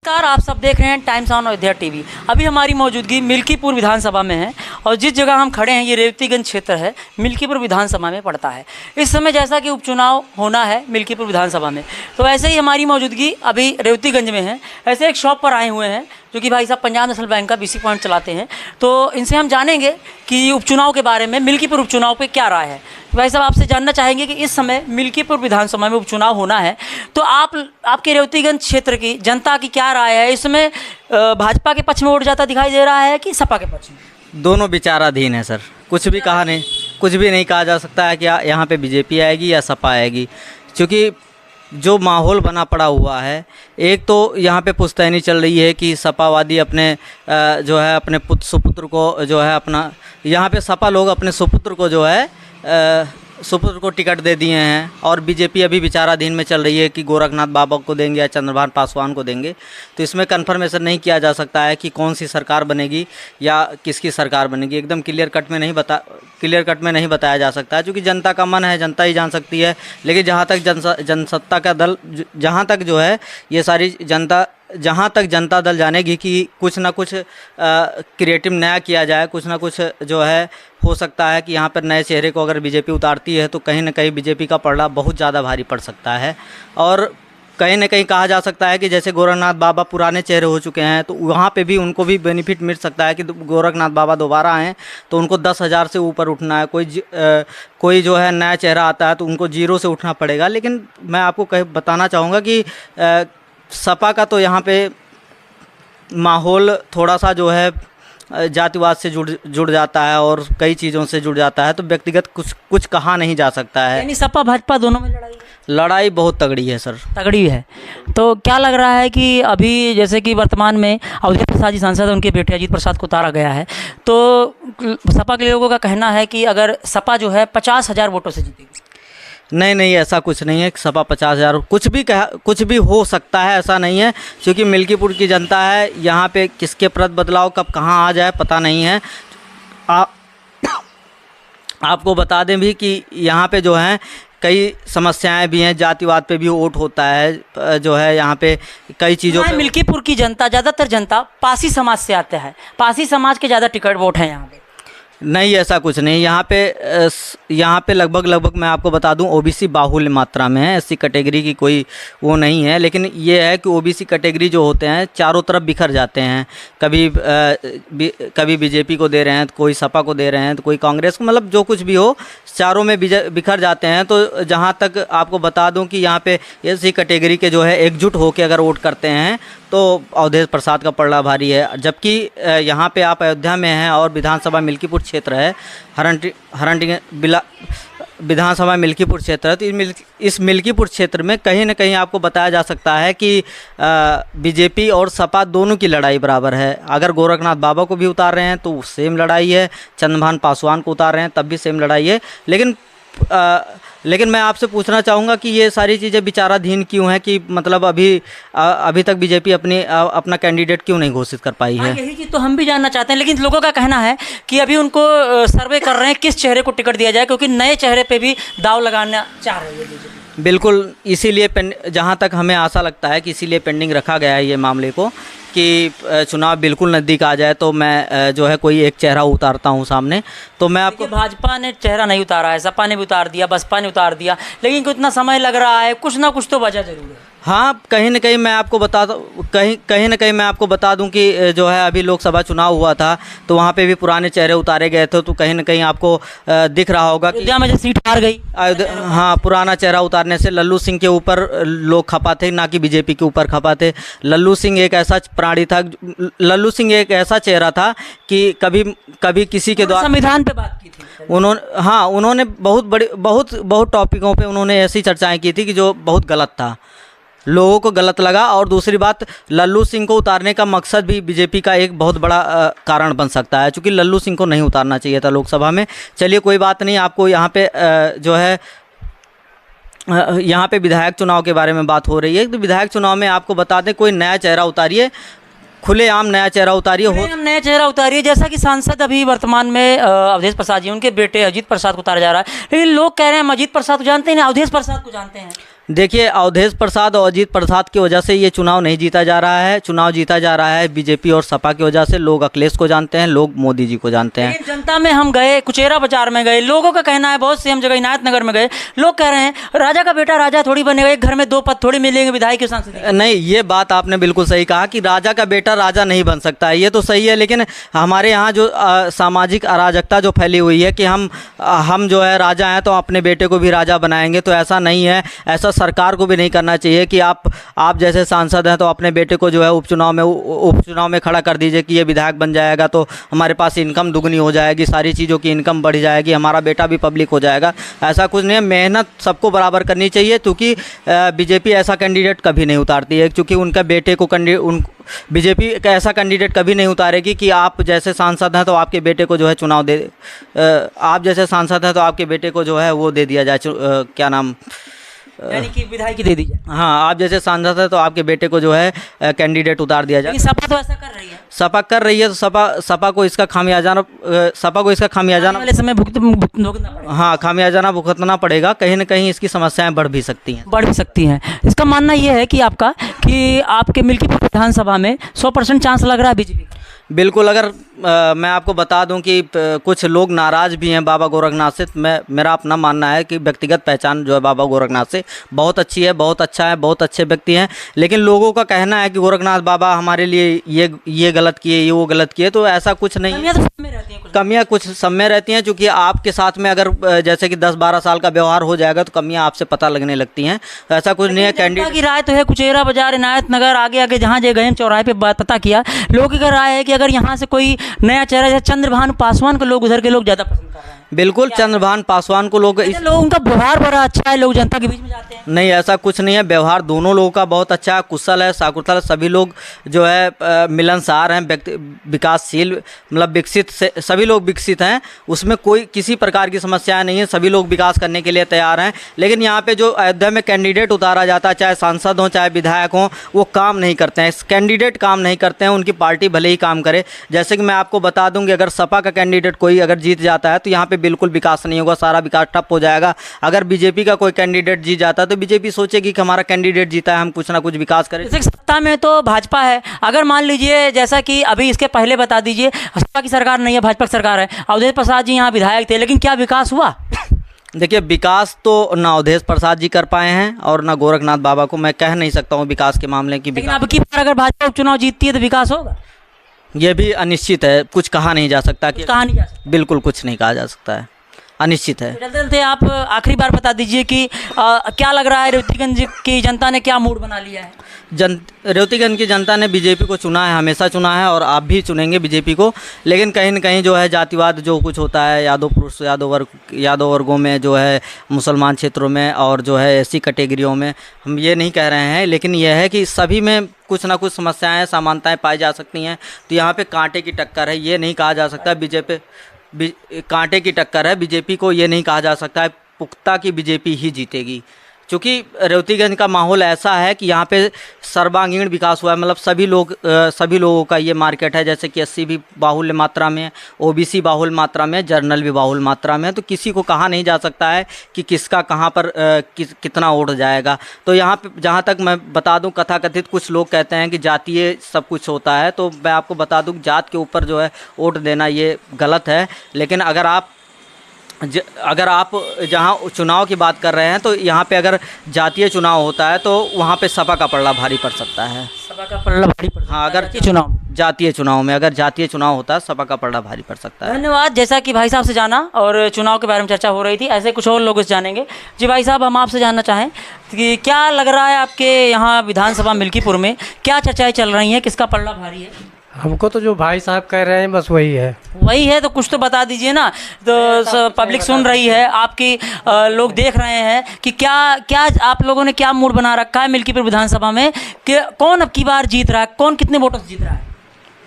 नमस्कार, आप सब देख रहे हैं टाइम्स ऑन अयोध्या टीवी। अभी हमारी मौजूदगी मिल्कीपुर विधानसभा में है और जिस जगह हम खड़े हैं ये रेवतीगंज क्षेत्र है, मिल्कीपुर विधानसभा में पड़ता है। इस समय जैसा कि उपचुनाव होना है मिल्कीपुर विधानसभा में, तो ऐसे ही हमारी मौजूदगी अभी रेवतीगंज में है। ऐसे एक शॉप पर आए हुए हैं जो कि भाई साहब पंजाब नेशनल बैंक का BC पॉइंट चलाते हैं, तो इनसे हम जानेंगे कि उपचुनाव के बारे में, मिल्कीपुर उपचुनाव पे क्या राय है। भाई साहब, आपसे जानना चाहेंगे कि इस समय मिल्कीपुर विधानसभा में उपचुनाव होना है, तो आपके रेवतीगंज क्षेत्र की जनता की क्या राय है? इस समय भाजपा के पक्ष में वोट जाता दिखाई दे रहा है कि सपा के पक्ष में? दोनों विचाराधीन है सर। कुछ भी नहीं कहा जा सकता है कि यहाँ पे बीजेपी आएगी या सपा आएगी, क्योंकि जो माहौल बना पड़ा हुआ है। एक तो यहाँ पे पुश्तैनी चल रही है कि सपावादी अपने जो है अपने सुपुत्र को जो है अपना, यहाँ पे सपा लोग अपने सुपुत्र को जो है सुपुत्र को टिकट दे दिए हैं, और बीजेपी अभी विचाराधीन में चल रही है कि गोरखनाथ बाबा को देंगे या चंद्रभान पासवान को देंगे। तो इसमें कन्फर्मेशन नहीं किया जा सकता है कि कौन सी सरकार बनेगी या किसकी सरकार बनेगी। एकदम क्लियर कट में नहीं बताया जा सकता है, क्योंकि जनता का मन है, जनता ही जान सकती है। लेकिन जहाँ तक जनसत्ता का दल, जहाँ तक जो है ये सारी जनता, जहाँ तक जनता दल जानेगी कि कुछ ना कुछ क्रिएटिव नया किया जाए, कुछ ना कुछ जो है हो सकता है कि यहाँ पर नए चेहरे को अगर बीजेपी उतारती है तो कहीं ना कहीं बीजेपी का पलड़ा बहुत ज़्यादा भारी पड़ सकता है। और कहीं ना कहीं कहा जा सकता है कि जैसे गोरखनाथ बाबा पुराने चेहरे हो चुके हैं, तो वहाँ पे भी उनको भी बेनिफिट मिल सकता है कि गोरखनाथ बाबा दोबारा आएँ तो उनको 10,000 से ऊपर उठना है। कोई जो है नया चेहरा आता है तो उनको 0 से उठना पड़ेगा। लेकिन मैं आपको बताना चाहूँगा कि सपा का तो यहाँ पे माहौल थोड़ा सा जो है जातिवाद से जुड़ जाता है और कई चीज़ों से जुड़ जाता है, तो व्यक्तिगत कुछ कहा नहीं जा सकता है। यानी सपा भाजपा दोनों में लड़ाई बहुत तगड़ी है सर। तगड़ी है। तो क्या लग रहा है कि अभी जैसे कि वर्तमान में अवधेश प्रसाद जी सांसद, उनके बेटे अजीत प्रसाद को उतारा गया है, तो सपा के लोगों का कहना है कि अगर सपा जो है 50,000 वोटों से जीतेगी। नहीं, ऐसा कुछ नहीं है। सपा 50,000 कुछ भी हो सकता है, ऐसा नहीं है, क्योंकि मिल्कीपुर की जनता है। यहाँ पे किसके प्रति बदलाव कब कहाँ आ जाए पता नहीं है। आपको बता दें भी कि यहाँ पे जो है कई समस्याएं भी हैं, जातिवाद पे भी वोट होता है जो है यहाँ पे कई चीज़ों पे। मिल्कीपुर की जनता, ज़्यादातर जनता पासी समाज से आते हैं, पासी समाज के ज़्यादा टिकट वोट हैं यहाँ पे। नहीं, ऐसा कुछ नहीं। यहाँ पे लगभग मैं आपको बता दूं OBC बाहुल्य मात्रा में है। SC कैटेगरी की कोई वो नहीं है। लेकिन ये है कि OBC कैटेगरी जो होते हैं चारों तरफ बिखर जाते हैं। कभी बीजेपी को दे रहे हैं, तो कोई सपा को दे रहे हैं, तो कोई कांग्रेस को, मतलब जो कुछ भी हो चारों में बिखर जाते हैं। तो जहाँ तक आपको बता दूं कि यहाँ पे SC कैटेगरी के जो है एकजुट होकर अगर वोट करते हैं तो अवधेश प्रसाद का पलड़ा भारी है। जबकि यहाँ पे आप अयोध्या में हैं और विधानसभा मिल्कीपुर क्षेत्र है, विधानसभा मिल्कीपुर क्षेत्र है, तो इस मिल्कीपुर क्षेत्र में कहीं ना कहीं आपको बताया जा सकता है कि बीजेपी और सपा दोनों की लड़ाई बराबर है। अगर गोरखनाथ बाबा को भी उतार रहे हैं तो सेम लड़ाई है, चंद्रभान पासवान को उतार रहे हैं तब भी सेम लड़ाई है। लेकिन मैं आपसे पूछना चाहूँगा कि ये सारी चीज़ें विचाराधीन क्यों हैं, कि मतलब अभी तक बीजेपी अपना कैंडिडेट क्यों नहीं घोषित कर पाई है? यही चीज़ तो हम भी जानना चाहते हैं। लेकिन लोगों का कहना है कि अभी उनको सर्वे कर रहे हैं किस चेहरे को टिकट दिया जाए, क्योंकि नए चेहरे पे भी दाव लगाना चाह रही है बीजेपी। बिल्कुल, इसीलिए जहाँ तक हमें आशा लगता है कि इसीलिए पेंडिंग रखा गया है ये मामले को, कि चुनाव बिल्कुल नज़दीक आ जाए तो मैं जो है कोई एक चेहरा उतारता हूं सामने। तो मैं आपको, भाजपा ने चेहरा नहीं उतारा है, सपा ने भी उतार दिया, बसपा ने उतार दिया, लेकिन कितना समय लग रहा है, कुछ ना कुछ तो वजह जरूर है। हाँ, कहीं ना कहीं मैं आपको बता दूं कि जो है अभी लोकसभा चुनाव हुआ था तो वहाँ पे भी पुराने चेहरे उतारे गए थे, तो कहीं ना कहीं आपको दिख रहा होगा कि अयोध्या में जो सीट हार गई, हाँ, पुराना चेहरा उतारने से लल्लू सिंह के ऊपर लोग खपा थे, ना कि बीजेपी के ऊपर खपा थे। लल्लू सिंह एक ऐसा प्राणी था, लल्लू सिंह एक ऐसा चेहरा था कि कभी किसी के द्वारा संविधान पे बात की थी उन्होंने बहुत टॉपिकों पे उन्होंने ऐसी चर्चाएं की थी कि जो बहुत गलत था, लोगों को गलत लगा। और दूसरी बात, लल्लू सिंह को उतारने का मकसद भी बीजेपी का एक बहुत बड़ा कारण बन सकता है, क्योंकि लल्लू सिंह को नहीं उतारना चाहिए था लोकसभा में। चलिए कोई बात नहीं, आपको यहाँ पे जो है यहाँ पे विधायक चुनाव के बारे में बात हो रही है। तो विधायक चुनाव में आपको बता दें, कोई नया चेहरा उतारिए, खुलेआम नया चेहरा उतारिए, नया चेहरा उतारिए। जैसा कि सांसद अभी वर्तमान में अवधेश प्रसाद जी, उनके बेटे अजीत प्रसाद को उतारा जा रहा है, लेकिन लोग कह रहे हैं हम अजीत प्रसाद को जानते हैं ना, अवधेश प्रसाद को जानते हैं। देखिए, अवधेश प्रसाद और अजीत प्रसाद की वजह से ये चुनाव नहीं जीता जा रहा है। चुनाव जीता जा रहा है बीजेपी और सपा की वजह से। लोग अखिलेश को जानते हैं, लोग मोदी जी को जानते हैं। लेकिन जनता में हम गए, कुचेरा बाजार में गए, लोगों का कहना है, बहुत सी हम जगह इनायत नगर में गए, लोग कह रहे हैं राजा का बेटा राजा थोड़ी बनेगा, एक घर में 2 पद थोड़ी मिलेंगे विधायक के सांसद। नहीं, ये बात आपने बिल्कुल सही कहा कि राजा का बेटा राजा नहीं बन सकता है, ये तो सही है। लेकिन हमारे यहाँ जो सामाजिक अराजकता जो फैली हुई है कि हम जो है राजा हैं तो अपने बेटे को भी राजा बनाएंगे, तो ऐसा नहीं है। ऐसा सरकार को भी नहीं करना चाहिए कि आप जैसे सांसद हैं तो अपने बेटे को जो है उपचुनाव में खड़ा कर दीजिए कि ये विधायक बन जाएगा तो हमारे पास इनकम दुगनी हो जाएगी, सारी चीज़ों की इनकम बढ़ जाएगी, हमारा बेटा भी पब्लिक हो जाएगा। ऐसा कुछ नहीं है। मेहनत सबको बराबर करनी चाहिए, क्योंकि बीजेपी ऐसा कैंडिडेट कभी नहीं उतारती है, क्योंकि उनका बेटे को बीजेपी का ऐसा कैंडिडेट कभी नहीं उतारेगी कि आप जैसे सांसद हैं तो आपके बेटे को जो है चुनाव दे आप जैसे सांसद हैं तो आपके बेटे को जो है वो दे दिया जाए, क्या नाम, यानी कि विधायक की दे दीजिए। हाँ, आप जैसे सांसद है तो आपके बेटे को जो है कैंडिडेट उतार दिया जाए। सपा तो ऐसा कर रही है। सपा कर रही है तो सपा को इसका खामियाजा वाले समय भुगतना पड़ेगा। हाँ, खामियाजा भुगतना पड़ेगा। कहीं ना कहीं इसकी समस्याएं बढ़ भी सकती हैं। इसका मानना ये है कि आपके मिल्कीपुर विधानसभा में 100% चांस लग रहा है बीजेपी का। बिल्कुल। अगर मैं आपको बता दूं कि कुछ लोग नाराज़ भी हैं बाबा गोरखनाथ से। मेरा अपना मानना है कि व्यक्तिगत पहचान जो है बाबा गोरखनाथ से बहुत अच्छी है, बहुत अच्छा है, बहुत अच्छे व्यक्ति हैं। लेकिन लोगों का कहना है कि गोरखनाथ बाबा हमारे लिए ये गलत किए, ये वो गलत किए, तो ऐसा कुछ नहीं है। कमियाँ कुछ सब में रहती हैं, क्योंकि आपके साथ में अगर जैसे कि 10-12 साल का व्यवहार हो जाएगा तो कमियाँ आपसे पता लगने लगती हैं। ऐसा कुछ नहीं है। कैंडिडेट की राय तो है कुचेरा बाजार, इनायत नगर, आगे जहाँ गए चौराहे पे बात पता किया, लोगों की राय है कि अगर यहाँ से कोई नया चेहरा जैसे चंद्रभान पासवान को लोग उधर के लोग ज़्यादा पसंद कर रहे हैं। बिल्कुल, चंद्रभान पासवान को लोग उनका व्यवहार बड़ा अच्छा है, लोग जनता के बीच में जाते हैं। नहीं, ऐसा कुछ नहीं है। व्यवहार दोनों लोगों का बहुत अच्छा है, कुशल है, साकुशल है। सभी लोग जो है मिलनसार हैं, विकासशील, मतलब विकसित से सभी लोग विकसित हैं। उसमें कोई किसी प्रकार की समस्याएं नहीं है। सभी लोग विकास करने के लिए तैयार हैं। लेकिन यहाँ पे जो अयोध्या में कैंडिडेट उतारा जाता है, चाहे सांसद हों चाहे विधायक हों, वो काम नहीं करते हैं। कैंडिडेट काम नहीं करते हैं। उनकी पार्टी भले ही काम करे। जैसे कि मैं आपको बता दूँ कि अगर सपा का कैंडिडेट कोई अगर जीत जाता है तो यहाँ पे बिल्कुल विकास नहीं होगा, सारा विकास ठप हो जाएगा। अगर बीजेपी का कोई कैंडिडेट जीत जाता है तो बीजेपी सोचेगी कि हमारा कैंडिडेट जीता है, हम कुछ ना कुछ विकास करें। सत्ता में तो भाजपा है। अगर मान लीजिए जैसा कि अभी इसके पहले बता दीजिए, सपा की सरकार नहीं है, भाजपा की सरकार है, अवधेश प्रसाद जी यहाँ विधायक थे, लेकिन क्या विकास हुआ? देखिए, विकास तो ना अवधेश प्रसाद जी कर पाए हैं और ना गोरखनाथ बाबा को। मैं कह नहीं सकता हूँ विकास के मामले की। लेकिन अब की बार अगर भाजपा उपचुनाव जीतती है तो विकास होगा? ये भी अनिश्चित है, कुछ कहा नहीं जा सकता। बिल्कुल कुछ नहीं कहा जा सकता है, अनिश्चित है। चलते आप आखिरी बार बता दीजिए कि क्या लग रहा है रेवतीगंज की जनता ने क्या मूड बना लिया है? रेवतीगंज की जनता ने बीजेपी को चुना है, हमेशा चुना है और आप भी चुनेंगे बीजेपी को। लेकिन कहीं न कहीं जो है जातिवाद जो कुछ होता है, यादव पुरुष यादव वर्गों में जो है, मुसलमान क्षेत्रों में और जो है ऐसी कैटेगरियों में, हम ये नहीं कह रहे हैं, लेकिन यह है कि सभी में कुछ ना कुछ समस्याएँ समानताएँ पाई जा सकती हैं। तो यहाँ पर कांटे की टक्कर है, ये नहीं कहा जा सकता बीजेपी कांटे की टक्कर है। बीजेपी को ये नहीं कहा जा सकता है पुख्ता की बीजेपी ही जीतेगी, क्योंकि रेवतीगंज का माहौल ऐसा है कि यहाँ पे सर्वांगीण विकास हुआ है। मतलब सभी लोगों का ये मार्केट है। जैसे कि एससी भी बाहुल्य मात्रा में है, ओबीसी बाहुल्य मात्रा में है, जर्नल भी बाहुल्य मात्रा में है। तो किसी को कहा नहीं जा सकता है कि किसका कहाँ पर कितना वोट जाएगा। तो यहाँ पे जहाँ तक मैं बता दूँ, कथाकथित कुछ लोग कहते हैं कि जातीय सब कुछ होता है, तो मैं आपको बता दूँ जात के ऊपर जो है वोट देना ये गलत है। लेकिन अगर आप जहाँ चुनाव की बात कर रहे हैं तो यहाँ पे अगर जातीय चुनाव होता है तो वहाँ पे सपा का पलड़ा भारी पड़ सकता है। सपा का पलड़ा भारी पड़ सकता है। हाँ, अगर जातीय चुनाव में अगर जातीय चुनाव होता है, सपा का पलड़ा भारी पड़ सकता है। धन्यवाद। जैसा कि भाई साहब से जाना और चुनाव के बारे में चर्चा हो रही थी, ऐसे कुछ और लोग जानेंगे। जी भाई साहब, हम आपसे जानना चाहें कि क्या लग रहा है आपके यहाँ विधानसभा मिल्कीपुर में क्या चर्चाएँ चल रही हैं, किसका पलड़ा भारी है? हमको तो जो भाई साहब कह रहे हैं बस वही है। तो कुछ तो बता दीजिए ना। तो पब्लिक सुन रही है आपकी, लोग देख रहे हैं कि क्या आप लोगों ने क्या मूड बना रखा है मिल्कीपुर विधानसभा में कि कौन अब की बार जीत रहा है, कौन कितने वोटों से जीत रहा है?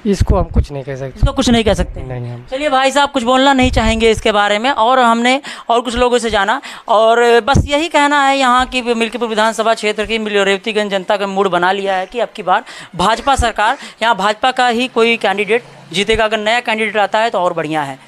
इसको हम कुछ नहीं कह सकते। इसको कुछ नहीं कह सकते? नहीं हम। चलिए, भाई साहब कुछ बोलना नहीं चाहेंगे इसके बारे में। और हमने और कुछ लोगों से जाना और बस यही कहना है, यहाँ की मिल्कीपुर विधानसभा क्षेत्र की रेवतीगंज जनता का मूड बना लिया है कि अब की बार भाजपा सरकार, यहाँ भाजपा का ही कोई कैंडिडेट जीतेगा। अगर नया कैंडिडेट आता है तो और बढ़िया है।